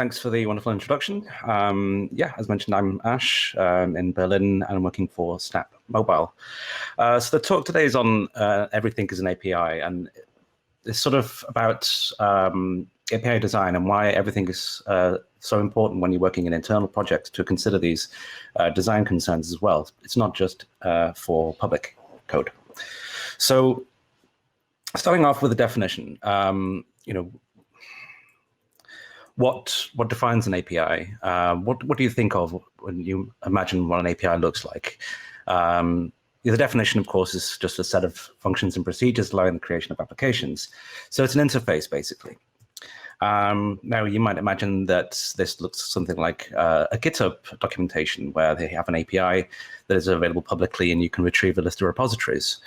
thanks for the wonderful introduction. Yeah, as mentioned, I'm Ash in Berlin, and I'm working for Snap Mobile. So the talk today is on everything is an API, and it's sort of about API design and why everything is so important when you're working in internal projects to consider these design concerns as well. It's not just for public code. So starting off with a definition, what defines an API? What do you think of when you imagine what an API looks like? The definition, of course, is just a set of functions and procedures allowing the creation of applications. So it's an interface, basically. Now, you might imagine that this looks something like a GitHub documentation where they have an API that is available publicly and you can retrieve a list of repositories.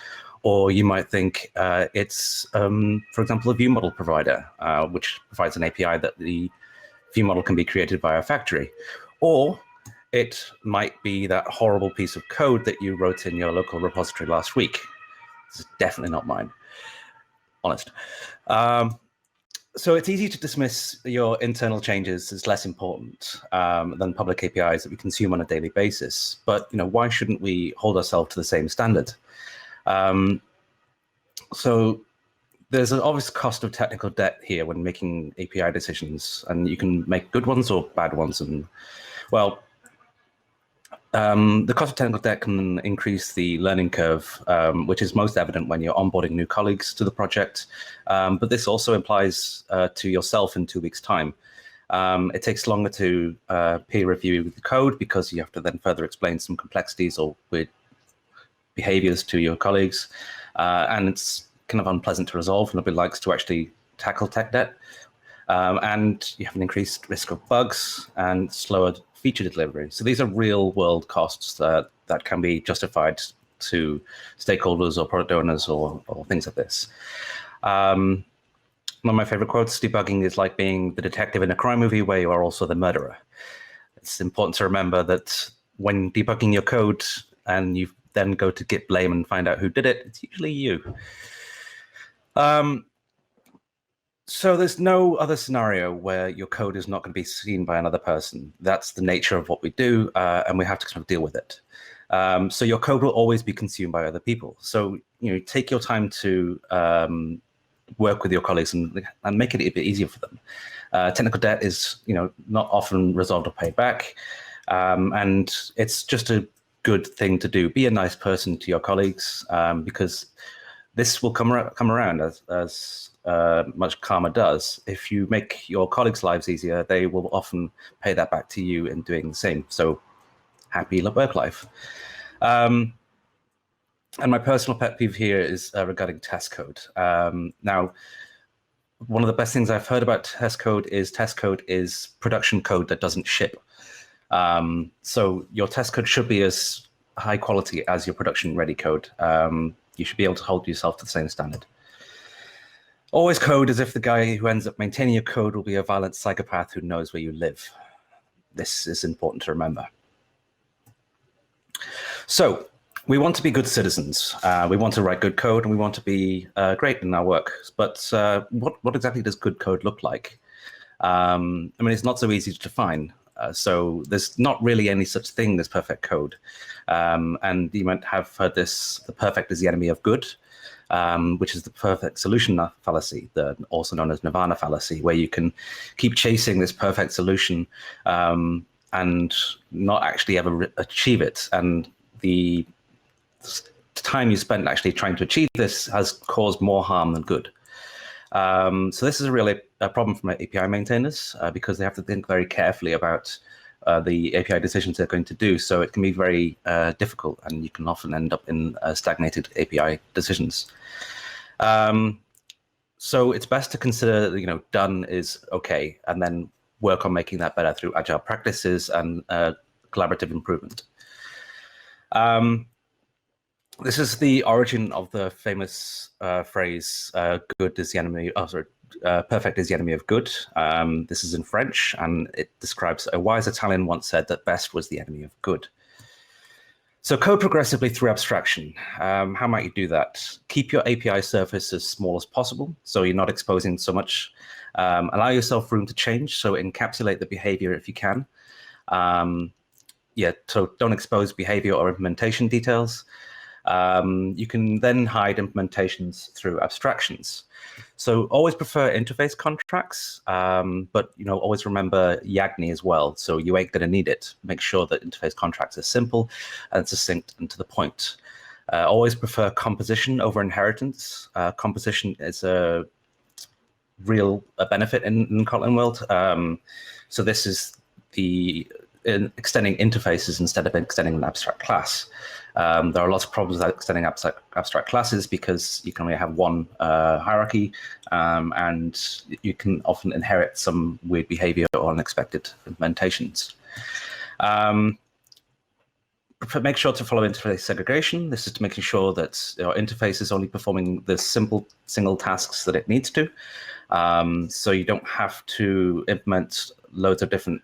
Or you might think it's, for example, a view model provider, which provides an API that the view model can be created via a factory. Or it might be that horrible piece of code that you wrote in your local repository last week. This is definitely not mine, honest. So it's easy to dismiss your internal changes as less important than public APIs that we consume on a daily basis. But why shouldn't we hold ourselves to the same standard? So there's an obvious cost of technical debt here when making API decisions, and you can make good ones or bad ones. And well, the cost of technical debt can increase the learning curve, which is most evident when you're onboarding new colleagues to the project. But this also applies to yourself in 2 weeks' time. It takes longer to peer review the code because you have to then further explain some complexities or weird behaviors to your colleagues. And it's kind of unpleasant to resolve. Nobody likes to actually tackle tech debt. And you have an increased risk of bugs and slower feature delivery. So these are real world costs that can be justified to stakeholders or product owners or things like this. One of my favorite quotes, debugging is like being the detective in a crime movie where you are also the murderer. It's important to remember that when debugging your code and you then go to Git blame and find out who did it, it's usually you. So there's no other scenario where your code is not going to be seen by another person. That's the nature of what we do, and we have to kind of deal with it. So your code will always be consumed by other people. So take your time to work with your colleagues and make it a bit easier for them. Technical debt is not often resolved or paid back, and it's just a good thing to do. Be a nice person to your colleagues, because this will come around as much karma does. If you make your colleagues' lives easier, they will often pay that back to you in doing the same. So happy work life. And my personal pet peeve here is regarding test code. Now, one of the best things I've heard about test code is production code that doesn't ship. So your test code should be as high quality as your production ready code. You should be able to hold yourself to the same standard. Always code as if the guy who ends up maintaining your code will be a violent psychopath who knows where you live. This is important to remember. So we want to be good citizens. We want to write good code, and we want to be great in our work. But what exactly does good code look like? I mean, it's not so easy to define. So there's not really any such thing as perfect code. And you might have heard this, the perfect is the enemy of good, which is the perfect solution fallacy, also known as nirvana fallacy, where you can keep chasing this perfect solution and not actually ever achieve it. And the time you spend actually trying to achieve this has caused more harm than good. So this is really a problem for API maintainers because they have to think very carefully about the API decisions they're going to do. So it can be very difficult, and you can often end up in stagnated API decisions. So it's best to consider, done is okay, and then work on making that better through agile practices and collaborative improvement. This is the origin of the famous phrase, good is the enemy, perfect is the enemy of good. This is in French, and it describes a wise Italian once said that best was the enemy of good. So code progressively through abstraction. How might you do that? Keep your API surface as small as possible, so you're not exposing so much Allow yourself room to change, so encapsulate the behavior if you can. So don't expose behavior or implementation details. You can then hide implementations through abstractions. So always prefer interface contracts, but always remember YAGNI as well. So you ain't going to need it. Make sure that interface contracts are simple and succinct and to the point. Always prefer composition over inheritance. Composition is a real benefit in Kotlin world. So this is extending interfaces instead of extending an abstract class. There are lots of problems with extending abstract classes because you can only have one hierarchy, and you can often inherit some weird behavior or unexpected implementations. Make sure to follow interface segregation. This is to making sure that your interface is only performing the simple single tasks that it needs to. So you don't have to implement loads of different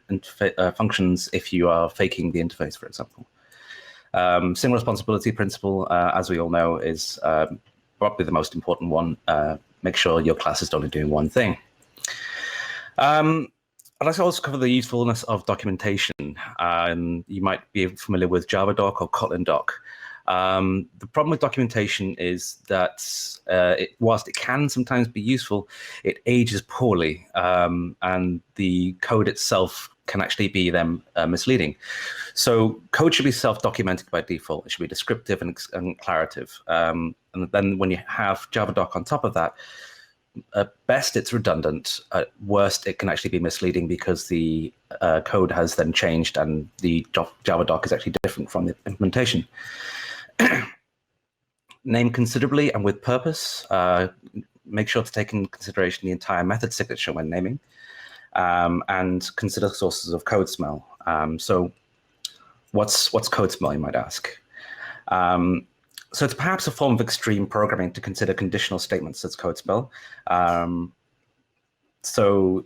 functions if you are faking the interface, for example. Single responsibility principle, as we all know, is probably the most important one. Make sure your class is only doing one thing. I'd like to also cover the usefulness of documentation. You might be familiar with Javadoc or Kotlin Doc. The problem with documentation is that whilst it can sometimes be useful, it ages poorly, and the code itself can actually be then misleading. So code should be self-documented by default. It should be descriptive and declarative. And then when you have Javadoc on top of that, at best it's redundant. At worst, it can actually be misleading because the code has then changed and the Javadoc is actually different from the implementation. Name considerably and with purpose. Make sure to take into consideration the entire method signature when naming, and consider sources of code smell. So what's code smell, you might ask? So it's perhaps a form of extreme programming to consider conditional statements as code smell. So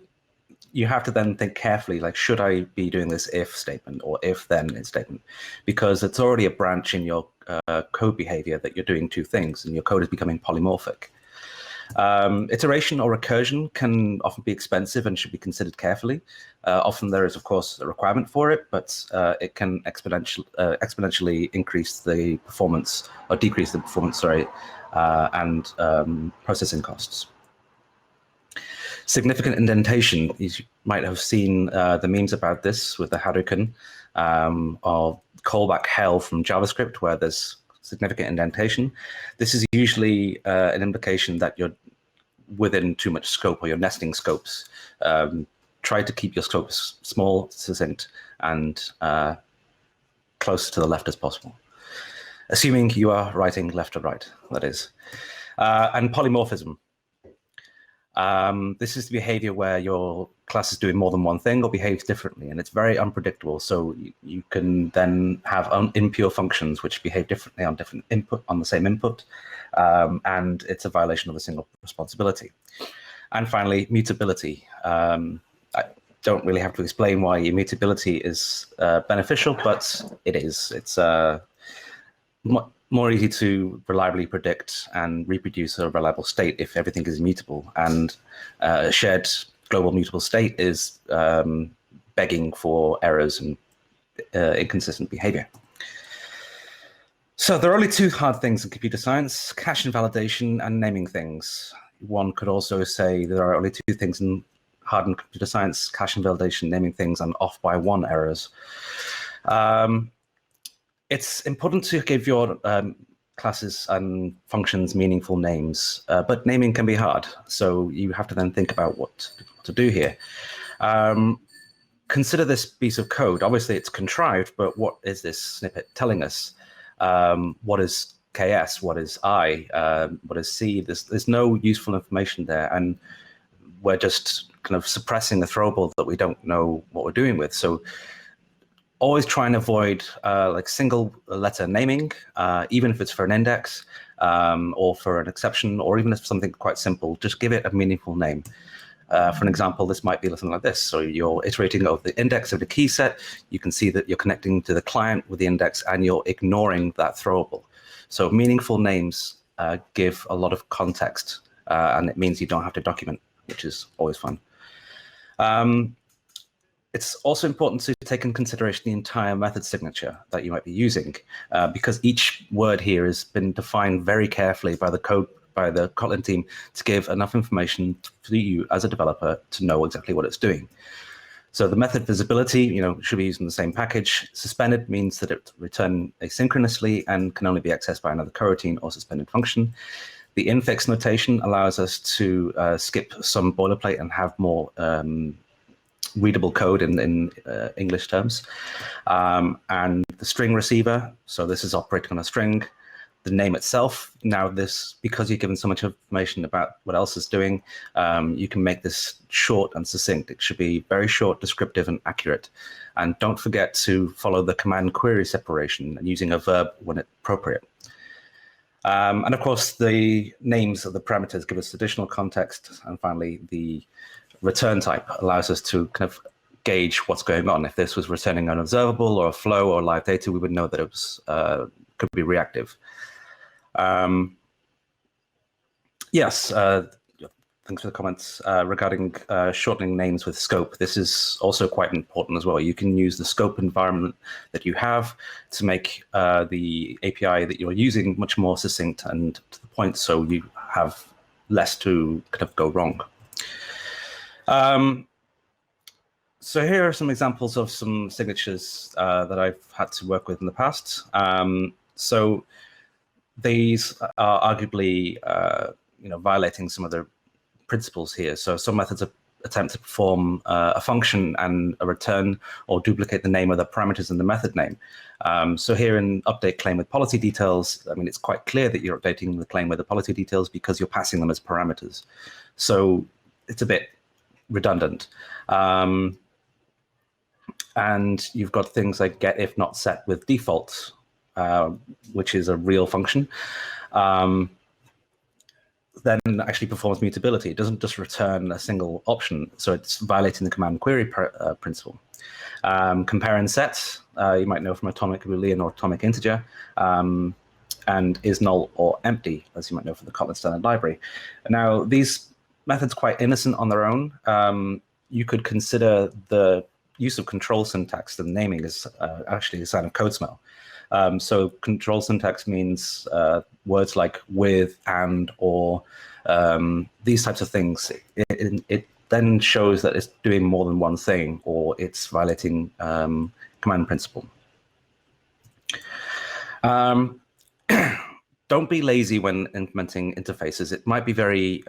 you have to then think carefully, like, should I be doing this if statement or if then statement? Because it's already a branch in your code behavior that you're doing two things and your code is becoming polymorphic. Iteration or recursion can often be expensive and should be considered carefully. Often there is, of course, a requirement for it, but it can exponentially increase the performance or decrease the performance, sorry, and processing costs. Significant indentation. You might have seen the memes about this with the Hadouken or callback hell from JavaScript, where there's significant indentation. This is usually an indication that you're within too much scope or you're nesting scopes. Try to keep your scopes small, succinct, and close to the left as possible. Assuming you are writing left to right, that is. And polymorphism. This is the behavior where your class is doing more than one thing or behaves differently, and it's very unpredictable. So you can then have impure functions which behave differently on different input on the same input, and it's a violation of the single responsibility. And finally, mutability. I don't really have to explain why immutability is beneficial, but it is. It's more easy to reliably predict and reproduce a reliable state if everything is immutable. And a shared global mutable state is begging for errors and inconsistent behavior. So there are only two hard things in computer science: cache invalidation and naming things. One could also say there are only two things hard in computer science: cache invalidation, naming things, and off by one errors. It's important to give your classes and functions meaningful names, but naming can be hard. So you have to then think about what to do here. Consider this piece of code. Obviously, it's contrived, but what is this snippet telling us? What is KS? What is I? What is C? There's no useful information there, and we're just kind of suppressing a throwable that we don't know what we're doing with. So always try and avoid like single letter naming, even if it's for an index or for an exception, or even if it's something quite simple, just give it a meaningful name. For an example, this might be something like this. So you're iterating over the index of the key set. You can see that you're connecting to the client with the index and you're ignoring that throwable. So meaningful names give a lot of context, and it means you don't have to document which is always fun. It's also important to take into consideration the entire method signature that you might be using, because each word here has been defined very carefully by the Kotlin team to give enough information for you as a developer to know exactly what it's doing. So the method visibility, should be used in the same package. Suspended means that it returns asynchronously and can only be accessed by another coroutine or suspended function. The infix notation allows us to skip some boilerplate and have more readable code in English terms. And the string receiver, so this is operating on a string. The name itself, now this, because you're given so much information about what else is doing, you can make this short and succinct. It should be very short, descriptive, and accurate. And don't forget to follow the command query separation and using a verb when appropriate. And of course, the names of the parameters give us additional context. And finally, the return type allows us to kind of gauge what's going on. If this was returning an observable or a flow or live data, we would know that it was could be reactive. Yes, thanks for the comments regarding shortening names with scope. This is also quite important as well. You can use the scope environment that you have to make the API that you're using much more succinct and to the point, so you have less to kind of go wrong. So here are some examples of some signatures that I've had to work with in the past. So these are arguably violating some of the principles here. So some methods attempt to perform a function and a return or duplicate the name of the parameters in the method name. So here in update claim with policy details, I mean, it's quite clear that you're updating the claim with the policy details because you're passing them as parameters. So it's a bit redundant. And you've got things like get if not set with default, which is a real function. Then actually performs mutability. It doesn't just return a single option, so it's violating the command query principle. Compare and set, you might know from atomic Boolean or atomic integer, and is null or empty, as you might know from the Kotlin standard library. Now, these methods quite innocent on their own. You could consider the use of control syntax and naming as actually a sign of code smell. So control syntax means words like with, and, or, these types of things. It then shows that it's doing more than one thing, or it's violating command principle. Don't be lazy when implementing interfaces. It might be very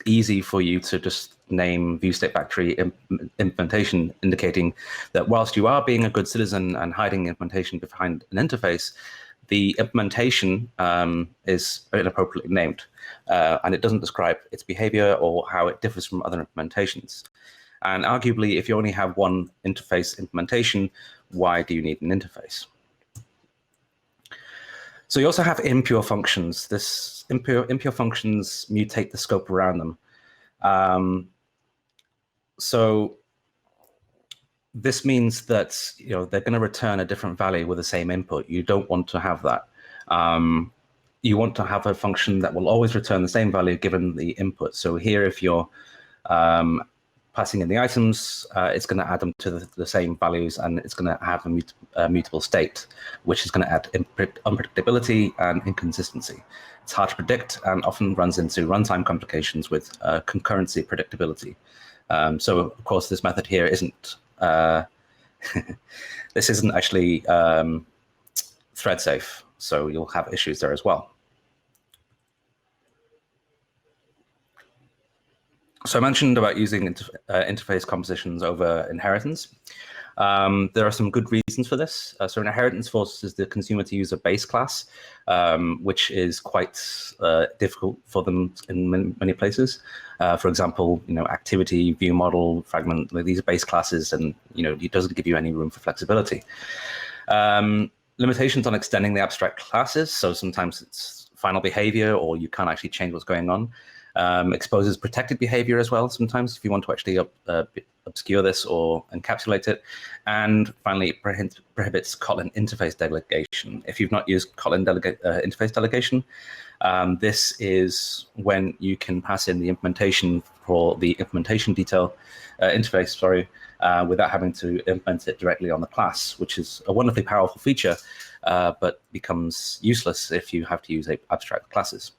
easy for you to just name ViewStateFactory implementation, indicating that whilst you are being a good citizen and hiding implementation behind an interface, the implementation is inappropriately named, and it doesn't describe its behavior or how it differs from other implementations. And arguably, if you only have one interface implementation, why do you need an interface? So you also have impure functions. This impure functions mutate the scope around them. So this means that they're going to return a different value with the same input. You don't want to have that. You want to have a function that will always return the same value given the input. So here, if you're passing in the items, it's going to add them to the same values, and it's going to have a mutable state, which is going to add unpredictability and inconsistency. It's hard to predict and often runs into runtime complications with concurrency predictability. So, of course, this method here isn't this isn't actually thread safe, so you'll have issues there as well. So I mentioned about using interface compositions over inheritance. There are some good reasons for this. So inheritance forces the consumer to use a base class, which is quite difficult for them in many places. For example, activity, view model, fragment, these are base classes, and it doesn't give you any room for flexibility. Limitations on extending the abstract classes. So sometimes it's final behavior, or you can't actually change what's going on. Exposes protected behavior as well sometimes if you want to actually obscure this or encapsulate it. And finally, it prohibits Kotlin interface delegation. If you've not used Kotlin interface delegation, this is when you can pass in the implementation for the implementation detail interface, without having to implement it directly on the class, which is a wonderfully powerful feature, but becomes useless if you have to use abstract classes.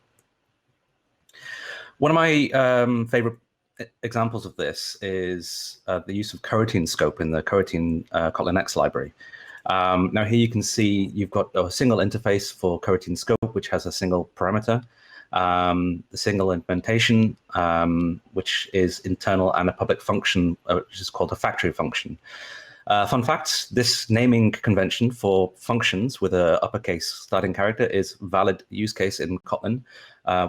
One of my favorite examples of this is the use of coroutine scope in the coroutine Kotlin X library. Now here you can see you've got a single interface for coroutine scope, which has a single parameter, the single implementation, which is internal, and a public function, which is called a factory function. Fun fact, this naming convention for functions with an uppercase starting character is valid use case in Kotlin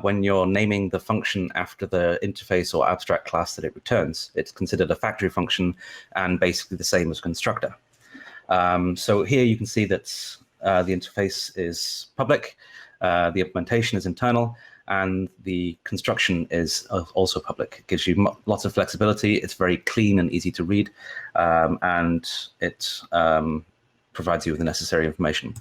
when you're naming the function after the interface or abstract class that it returns. It's considered a factory function and basically the same as constructor. So here you can see that the interface is public, the implementation is internal, and the construction is also public. It gives you lots of flexibility. It's very clean and easy to read, and it provides you with the necessary information.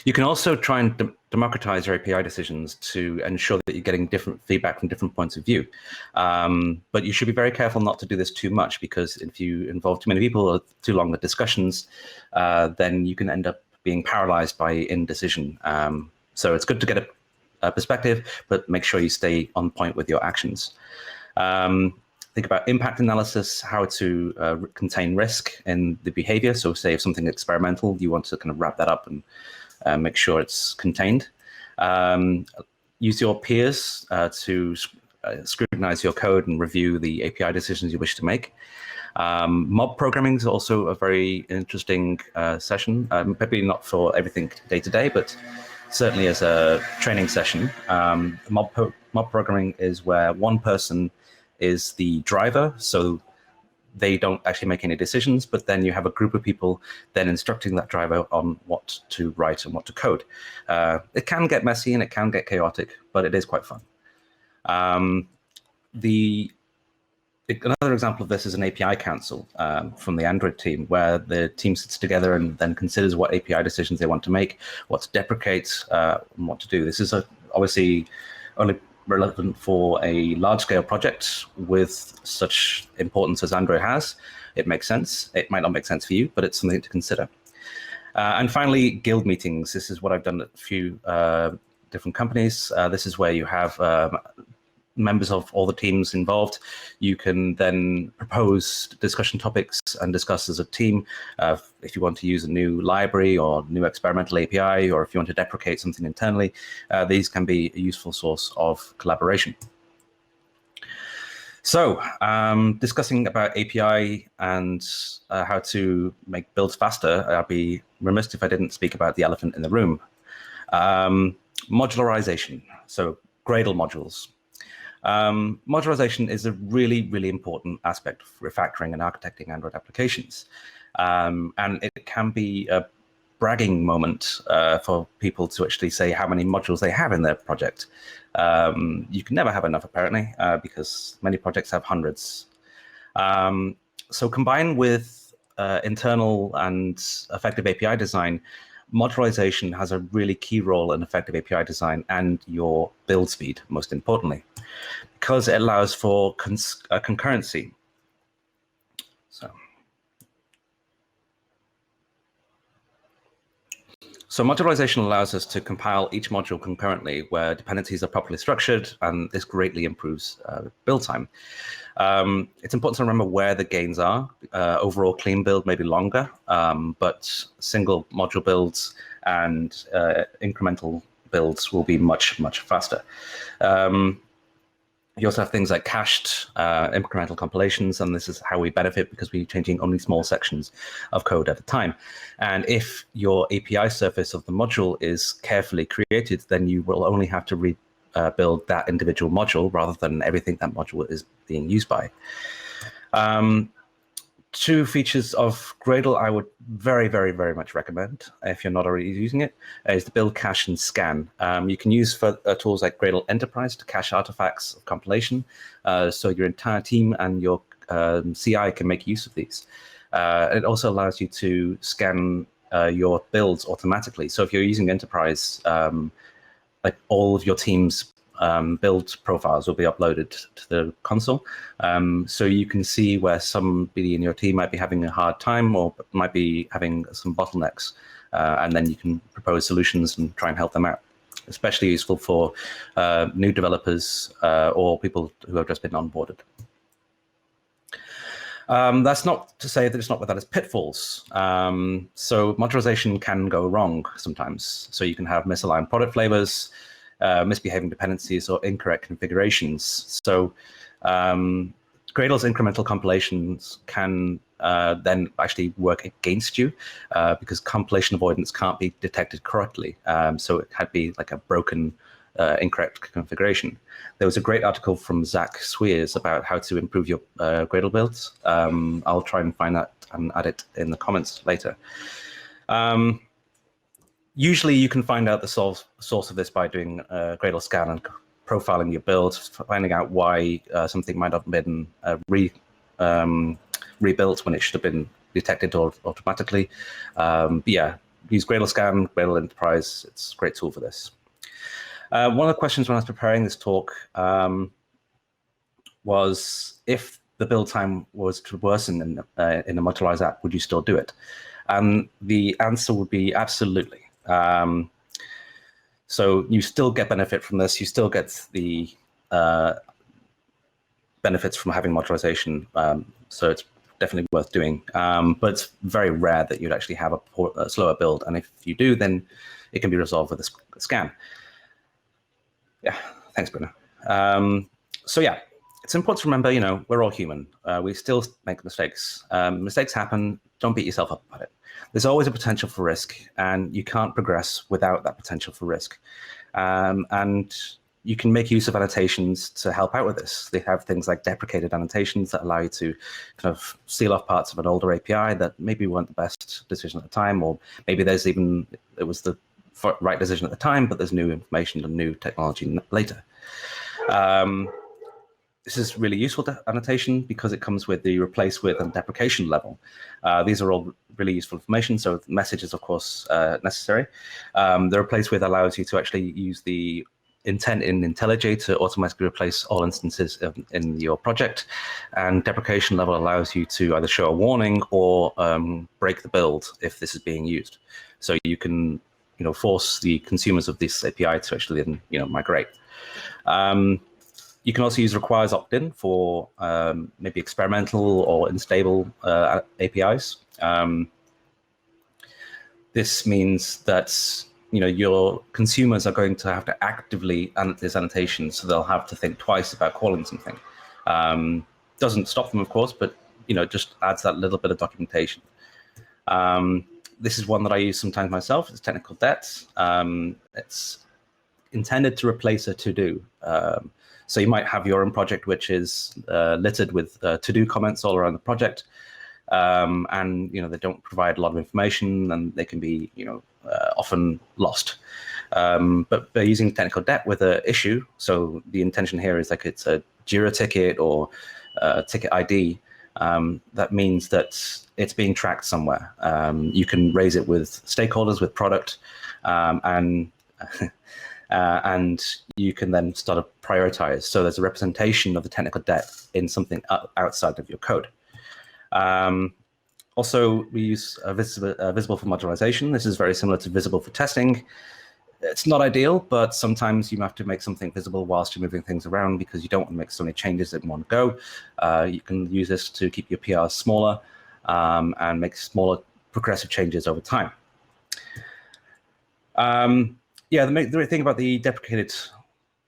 You can also try and democratize your API decisions to ensure that you're getting different feedback from different points of view. But you should be very careful not to do this too much, because if you involve too many people or too long the discussions, then you can end up being paralyzed by indecision. So it's good to get a perspective, but make sure you stay on point with your actions. Think about impact analysis, how to contain risk in the behavior. So say if something experimental, you want to kind of wrap that up and make sure it's contained. Use your peers to scrutinize your code and review the API decisions you wish to make. Mob programming is also a very interesting session, maybe not for everything day to day, but certainly as a training session. Mob programming is where one person is the driver, so they don't actually make any decisions, but then you have a group of people then instructing that driver on what to write and what to code. It can get messy and it can get chaotic, but it is quite fun. Another example of this is an API council from the Android team, where the team sits together and then considers what API decisions they want to make, what to deprecate, and what to do. This is obviously only relevant for a large-scale project with such importance as Android has. It makes sense. It might not make sense for you, but it's something to consider. And finally, guild meetings. This is what I've done at a few different companies. This is where you have members of all the teams involved. You can then propose discussion topics and discuss as a team if you want to use a new library or new experimental API, or if you want to deprecate something internally. These can be a useful source of collaboration. So discussing about API and how to make builds faster, I'd be remiss if I didn't speak about the elephant in the room. Modularization, so Gradle modules. Modularization is a really, really important aspect of refactoring and architecting Android applications. And it can be a bragging moment for people to actually say how many modules they have in their project. You can never have enough, apparently, because many projects have hundreds. So combined with internal and effective API design, modularization has a really key role in effective API design and your build speed, most importantly, because it allows for concurrency. So modularization allows us to compile each module concurrently where dependencies are properly structured, and this greatly improves build time. It's important to remember where the gains are. Overall clean build may be longer, but single module builds and incremental builds will be much, much faster. You also have things like cached incremental compilations, and this is how we benefit because we're changing only small sections of code at a time. And if your API surface of the module is carefully created, then you will only have to rebuild that individual module rather than everything that module is being used by. two features of Gradle I would very, very, very much recommend if you're not already using it is the build, cache, and scan. You can use tools like Gradle Enterprise to cache artifacts of compilation, so your entire team and your CI can make use of these. It also allows you to scan your builds automatically. So if you're using Enterprise, like all of your team's build profiles will be uploaded to the console. So you can see where somebody in your team might be having a hard time or might be having some bottlenecks. And then you can propose solutions and try and help them out. Especially useful for new developers or people who have just been onboarded. That's not to say that it's not without its pitfalls. So modularization can go wrong sometimes. So you can have misaligned product flavors, misbehaving dependencies, or incorrect configurations. So Gradle's incremental compilations can then actually work against you because compilation avoidance can't be detected correctly. So it had be like a broken, incorrect configuration. There was a great article from Zach Swears about how to improve your Gradle builds. I'll try and find that and add it in the comments later. Usually you can find out the source of this by doing a Gradle scan and profiling your build, finding out why something might have been rebuilt when it should have been detected automatically. But yeah, use Gradle scan, Gradle Enterprise. It's a great tool for this. One of the questions when I was preparing this talk was if the build time was to worsen in a modularized app, would you still do it? And the answer would be absolutely. So you still get benefit from this. You still get the benefits from having modularization. So it's definitely worth doing. But it's very rare that you'd actually have a slower build. And if you do, then it can be resolved with a scan. Yeah, thanks, Bruno. So yeah, it's important to remember, we're all human. We still make mistakes. Mistakes happen. Don't beat yourself up about it. There's always a potential for risk, and you can't progress without that potential for risk. And you can make use of annotations to help out with this. They have things like deprecated annotations that allow you to kind of seal off parts of an older API that maybe weren't the best decision at the time, or maybe it was the right decision at the time, but there's new information and new technology later. This is really useful to annotation because it comes with the replace with and deprecation level. These are all really useful information, so the message is, of course, necessary. The replace with allows you to actually use the intent in IntelliJ to automatically replace all instances in your project. And deprecation level allows you to either show a warning or break the build if this is being used. So you can force the consumers of this API to actually then migrate. You can also use requires opt-in for maybe experimental or unstable APIs. This means that your consumers are going to have to actively annotate this annotation, so they'll have to think twice about calling something. Doesn't stop them, of course, but just adds that little bit of documentation. This is one that I use sometimes myself. It's technical debt. It's intended to replace a to-do. So you might have your own project which is littered with to-do comments all around the project, and they don't provide a lot of information, and they can be often lost. But by using technical debt with an issue, so the intention here is like it's a Jira ticket or a ticket ID. That means that it's being tracked somewhere. You can raise it with stakeholders, with product, and you can then start to prioritize. So there's a representation of the technical debt in something outside of your code. Also, we use visible for modularization. This is very similar to visible for testing. It's not ideal, but sometimes you have to make something visible whilst you're moving things around because you don't want to make so many changes in one go. You can use this to keep your PRs smaller and make smaller progressive changes over time. Yeah, the thing about the deprecated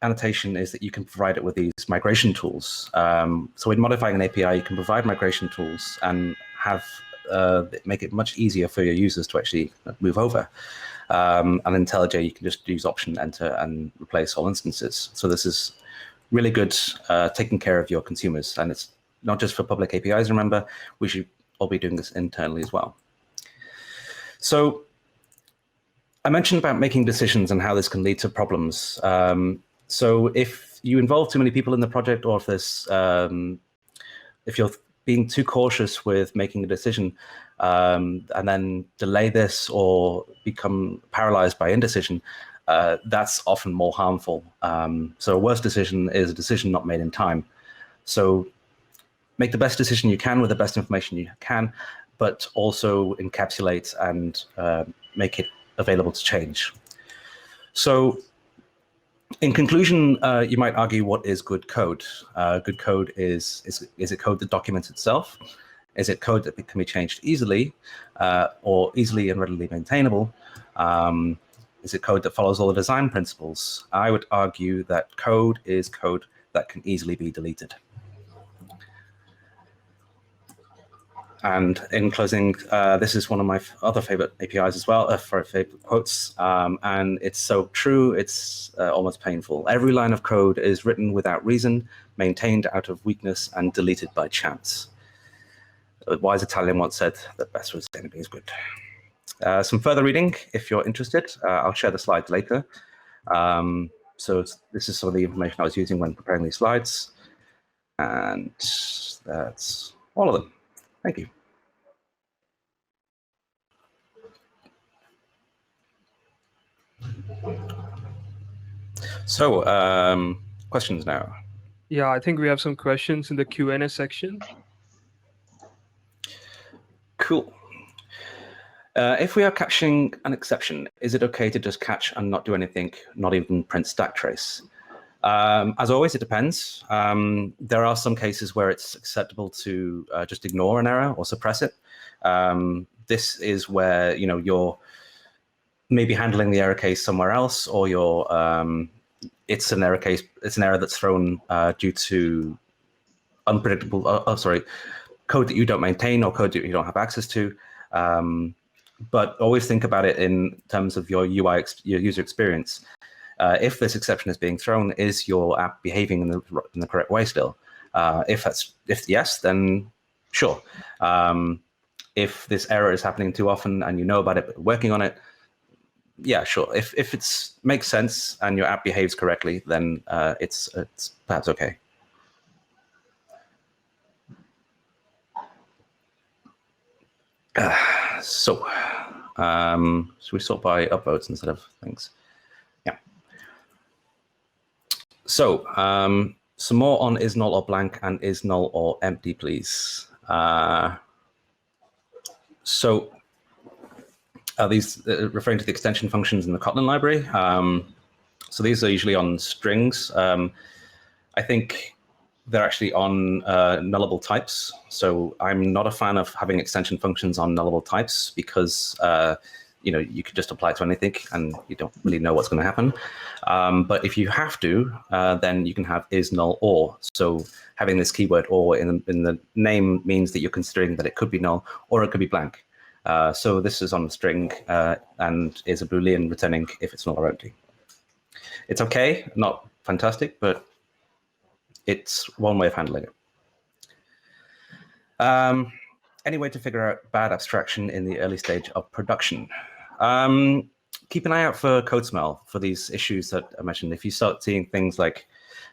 annotation is that you can provide it with these migration tools. So in modifying an API, you can provide migration tools and make it much easier for your users to actually move over. And in IntelliJ, you can just use option enter and replace all instances. So this is really good taking care of your consumers. And it's not just for public APIs, remember. We should or be doing this internally as well. So I mentioned about making decisions and how this can lead to problems. So if you involve too many people in the project, or if there's if you're being too cautious with making a decision and then delay this or become paralyzed by indecision, that's often more harmful. So a worse decision is a decision not made in time. So make the best decision you can with the best information you can, but also encapsulate and make it available to change. So in conclusion, you might argue, what is good code? Good code is it code that documents itself? Is it code that can be changed easily or easily and readily maintainable? Is it code that follows all the design principles? I would argue that code is code that can easily be deleted. And in closing, this is one of my other favorite APIs as well, favorite quotes, and it's so true, it's almost painful. Every line of code is written without reason, maintained out of weakness, and deleted by chance. A wise Italian once said that best was anything is good. Some further reading, if you're interested. I'll share the slides later. So this is some of the information I was using when preparing these slides. And that's all of them. Thank you. So, questions now. Yeah, I think we have some questions in the Q&A section. Cool. If we are catching an exception, is it okay to just catch and not do anything, not even print stack trace? As always, it depends. There are some cases where it's acceptable to just ignore an error or suppress it. This is where you're maybe handling the error case somewhere else, or you're it's an error case. It's an error that's thrown due to unpredictable. Code that you don't maintain or code that you don't have access to. But always think about it in terms of your UI, your user experience. If this exception is being thrown, is your app behaving in the correct way still? If yes, then sure. If this error is happening too often and you know about it, but working on it, yeah, sure. If it makes sense and your app behaves correctly, then it's perhaps okay. So should we sort by upvotes instead of things? Yeah. So some more on is null or blank and is null or empty, please. So these referring to the extension functions in the Kotlin library. So these are usually on strings. I think they're actually on nullable types. So I'm not a fan of having extension functions on nullable types because you could just apply it to anything and you don't really know what's going to happen. But if you have to, then you can have is null or. So having this keyword or in the name means that you're considering that it could be null or it could be blank. So this is on the string and is a Boolean returning if it's null or empty. It's okay, not fantastic, but it's one way of handling it. Any way to figure out bad abstraction in the early stage of production? Keep an eye out for code smell for these issues that I mentioned. If you start seeing things like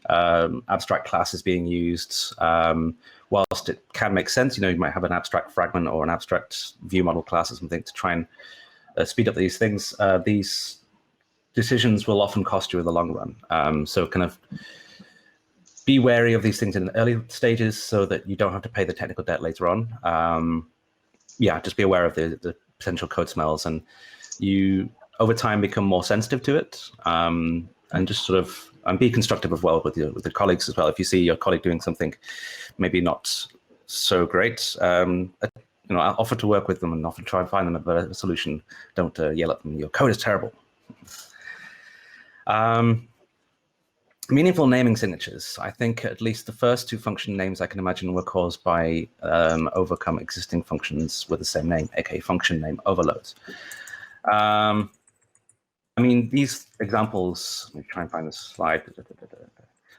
abstract classes being used, whilst it can make sense, you might have an abstract fragment or an abstract view model class or something to try and speed up these things. These decisions will often cost you in the long run. So kind of be wary of these things in the early stages so that you don't have to pay the technical debt later on. Yeah, just be aware of the potential code smells, and you over time become more sensitive to it, and just sort of be constructive as well with the colleagues as well. If you see your colleague doing something maybe not so great, offer to work with them and offer to try and find them a better solution. Don't yell at them, your code is terrible. Meaningful naming signatures. I think at least the first two function names I can imagine were caused by overcome existing functions with the same name, aka function name overloads. I mean, these examples, let me try and find this slide.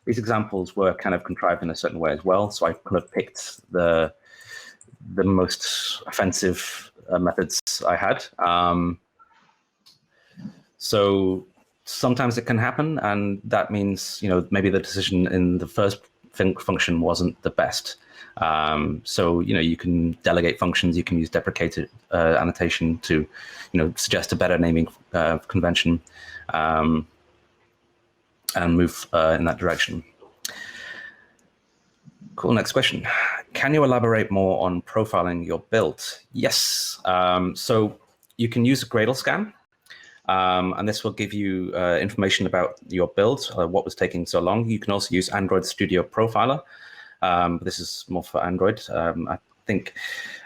These examples were kind of contrived in a certain way as well. So I could have picked the the most offensive methods I had. So sometimes it can happen, and that means maybe the decision in the first function wasn't the best. So you can delegate functions, you can use deprecated annotation to suggest a better naming convention, and move in that direction. Cool. Next question. Can you elaborate more on profiling your build? Yes. So you can use a Gradle scan. And this will give you information about your build, what was taking so long. You can also use Android Studio Profiler. This is more for Android. I think,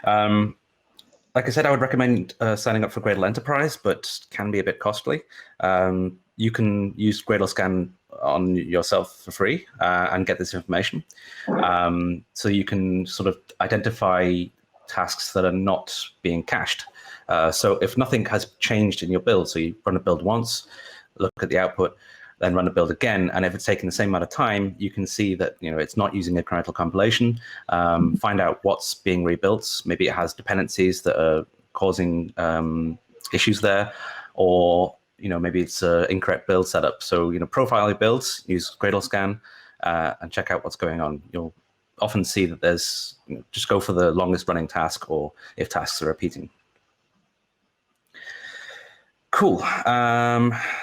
like I said, I would recommend signing up for Gradle Enterprise, but can be a bit costly. You can use Gradle Scan on yourself for free and get this information. So you can sort of identify tasks that are not being cached. So if nothing has changed in your build, so you run a build once, look at the output, then run a build again, and if it's taking the same amount of time, you can see that it's not using a canonical compilation. Find out what's being rebuilt. Maybe it has dependencies that are causing issues there, or maybe it's an incorrect build setup. So profile your builds, use Gradle scan, and check out what's going on. You'll often see that there's just go for the longest running task, or if tasks are repeating. Cool.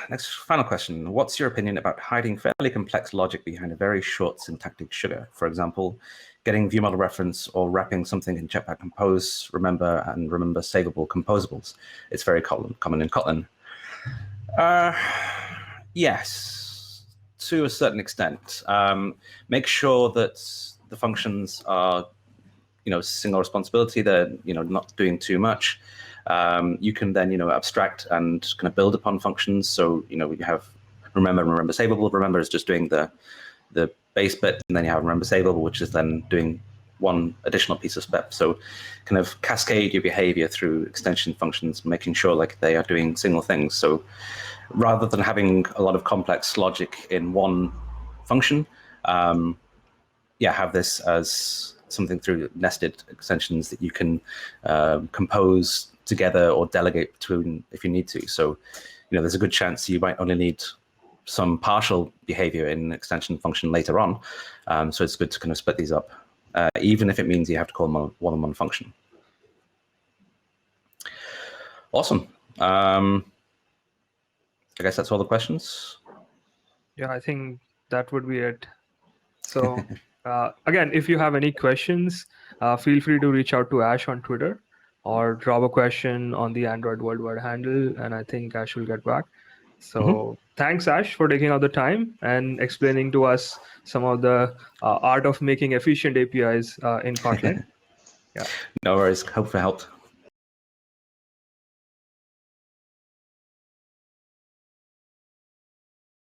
Next, final question. What's your opinion about hiding fairly complex logic behind a very short syntactic sugar? For example, getting view model reference or wrapping something in checkback compose, remember, and remember savable composables. It's very common in Kotlin. Yes, to a certain extent. Make sure that the functions are single responsibility. They're not doing too much. You can then abstract and kind of build upon functions. So you have remember and remember savable. Remember is just doing the base bit, and then you have remember savable, which is then doing one additional piece of step. So kind of cascade your behavior through extension functions, making sure like they are doing single things. So rather than having a lot of complex logic in one function, have this as something through nested extensions that you can compose together or delegate between if you need to. So, there's a good chance you might only need some partial behavior in an extension function later on. So it's good to kind of split these up, even if it means you have to call them one-on-one function. Awesome. I guess that's all the questions. Yeah, I think that would be it. So again, if you have any questions, feel free to reach out to Ash on Twitter or drop a question on the Android Worldwide handle, and I think Ash will get back. So thanks, Ash, for taking out the time and explaining to us some of the art of making efficient APIs in Kotlin. No worries. Hope I helped.